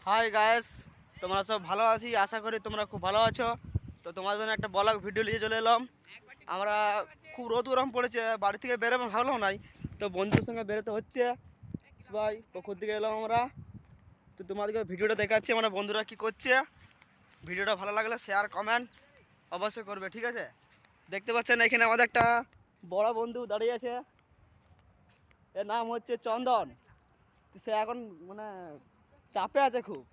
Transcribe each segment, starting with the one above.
Hi guys, তোমরা সব ভালো আছি, আশা করি তোমরা খুব ভালো আছো। তো তোমার জন্য একটা ব্লগ ভিডিও নিয়ে চলে এলাম। আমরা খুব রোদ গরম পড়েছে, বাড়ি থেকে বেরোবো ভাবলাম নাই, তো বন্ধুদের সঙ্গে বেরোতে হচ্ছে। সবাই পুকুর দিকে এলাম আমরা। তো তোমাদেরকে ভিডিওটা দেখাচ্ছি আমরা বন্ধুরা কি করছে। ভিডিওটা ভালো লাগলে শেয়ার কমেন্ট অবশ্যই করবে, ঠিক আছে? দেখতে পাচ্ছেন এখানে আমাদের একটা বড় বন্ধু দাঁড়িয়ে আছে, এর নাম হচ্ছে চন্দন। সে এখন মানে চাপে আছে খুব।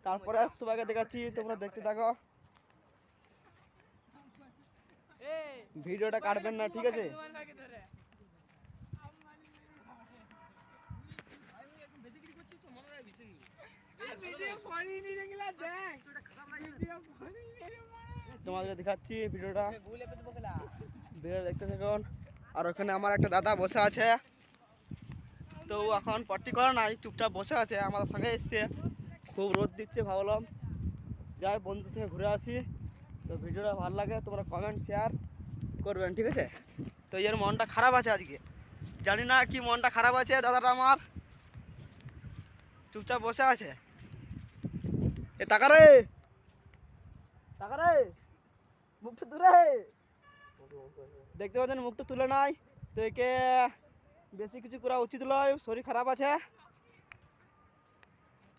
তারপরে সবাইকে দেখাচ্ছি, তোমরা দেখতে থাকো, ভিডিওটা কাটবেন না, ঠিক আছে? তোমাদেরকে দেখাচ্ছি ভিডিওটা দেখতে থাকুন। আর ওখানে আমার একটা দাদা বসে আছে, তো এখন পট্টি করা নাই, চুপচাপ বসে আছে, আমাদের সঙ্গে এসছে। খুব রোদ দিচ্ছে, ভাবলাম যাই বন্ধুদের সঙ্গে ঘুরে আসি। তো ভিডিওটা ভালো লাগে তোমরা কমেন্ট শেয়ার করবেন, ঠিক আছে? তো এর মনটা খারাপ আছে আজকে, জানি না কি মনটা খারাপ আছে দাদাটা আমার, চুপচাপ বসে আছে। এ টাকা রে, টাকা রে, মুখটা তুলে দেখতে পাচ্ছেন, মুখটা তুলে নাই। তো একে বেশি কিছু করা উচিত নয়, শরীর খারাপ আছে।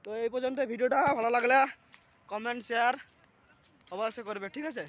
তো এই পর্যন্ত ভিডিওটা ভালো লাগলে কমেন্ট শেয়ার অবশ্যই করবে, ঠিক আছে?